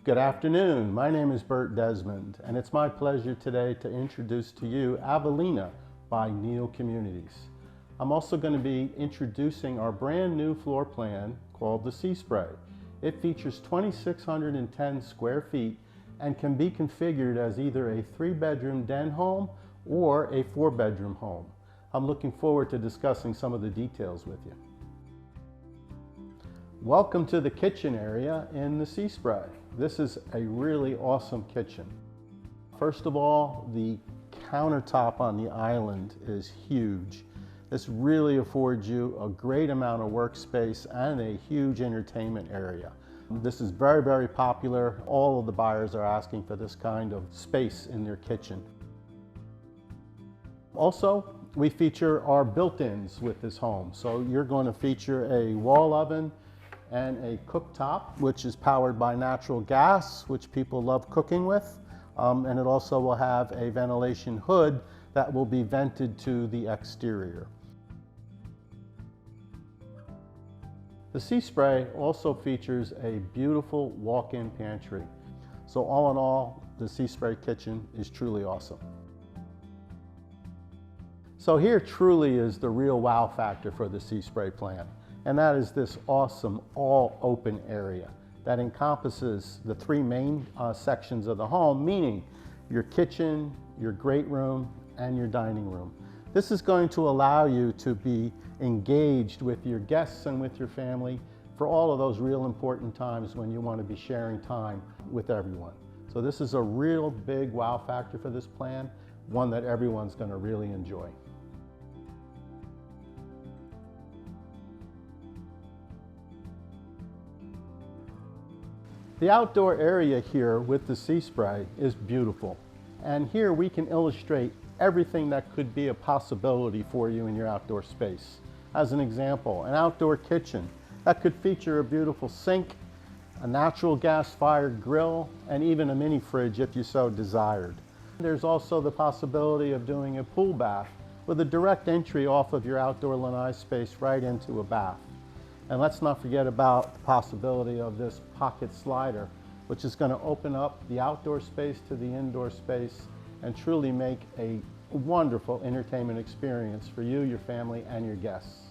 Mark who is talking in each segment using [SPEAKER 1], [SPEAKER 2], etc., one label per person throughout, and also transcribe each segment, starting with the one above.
[SPEAKER 1] Good afternoon. My name is Bert Desmond, and it's my pleasure today to introduce to you Avelina by Neal Communities. I'm also going to be introducing our brand new floor plan called the Sea Spray. It features 2,610 square feet and can be configured as either a 3-bedroom den home or a 4-bedroom home. I'm looking forward to discussing some of the details with you. Welcome to the kitchen area in the Sea Spray. This is a really awesome kitchen. First of all, the countertop on the island is huge. This really affords you a great amount of workspace and a huge entertainment area. This is very, very popular. All of the buyers are asking for this kind of space in their kitchen. Also, we feature our built-ins with this home. So you're going to feature a wall oven and a cooktop, which is powered by natural gas, which people love cooking with. And it also will have a ventilation hood that will be vented to the exterior. The Sea Spray also features a beautiful walk-in pantry. So all in all, the Sea Spray kitchen is truly awesome. So here truly is the real wow factor for the Sea Spray plan. And that is this awesome all open area that encompasses the 3 main sections of the home, meaning your kitchen, your great room, and your dining room. This is going to allow you to be engaged with your guests and with your family for all of those real important times when you want to be sharing time with everyone. So this is a real big wow factor for this plan, one that everyone's going to really enjoy. The outdoor area here with the Sea Spray is beautiful. And here we can illustrate everything that could be a possibility for you in your outdoor space. As an example, an outdoor kitchen that could feature a beautiful sink, a natural gas-fired grill, and even a mini fridge if you so desired. There's also the possibility of doing a pool bath with a direct entry off of your outdoor lanai space right into a bath. And let's not forget about the possibility of this pocket slider, which is going to open up the outdoor space to the indoor space and truly make a wonderful entertainment experience for you, your family, and your guests.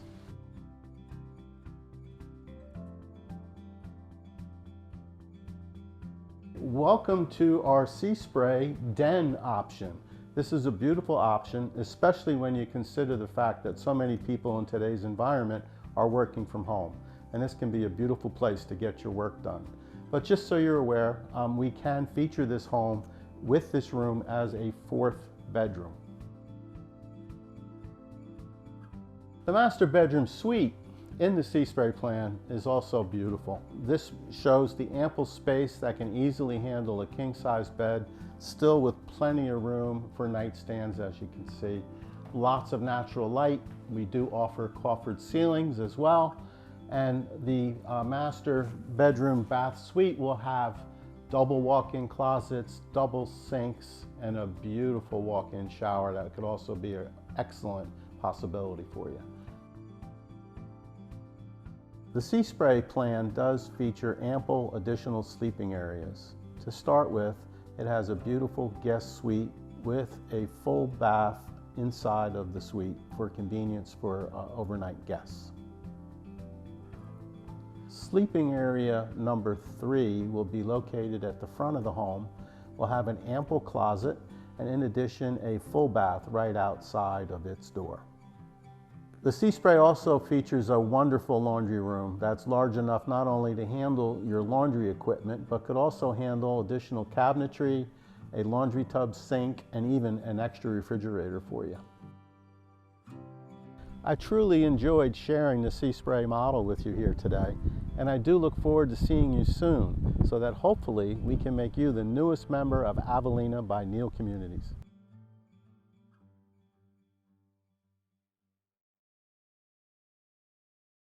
[SPEAKER 1] Welcome to our Sea Spray den option. This is a beautiful option, especially when you consider the fact that so many people in today's environment are working from home. And this can be a beautiful place to get your work done. But just so you're aware, we can feature this home with this room as a 4th bedroom. The master bedroom suite in the Sea Spray plan is also beautiful. This shows the ample space that can easily handle a king-size bed, still with plenty of room for nightstands, as you can see. Lots of natural light. We do offer coffered ceilings as well. And the master bedroom bath suite will have double walk-in closets, double sinks, and a beautiful walk-in shower that could also be an excellent possibility for you. The Sea Spray plan does feature ample additional sleeping areas. To start with, it has a beautiful guest suite with a full bath inside of the suite for convenience for overnight guests. Sleeping area number 3 will be located at the front of the home. We'll have an ample closet and in addition a full bath right outside of its door. The Sea Spray also features a wonderful laundry room that's large enough not only to handle your laundry equipment but could also handle additional cabinetry, a laundry tub sink, and even an extra refrigerator for you. I truly enjoyed sharing the Sea Spray model with you here today, and I do look forward to seeing you soon so that hopefully we can make you the newest member of Avelina by Neal Communities.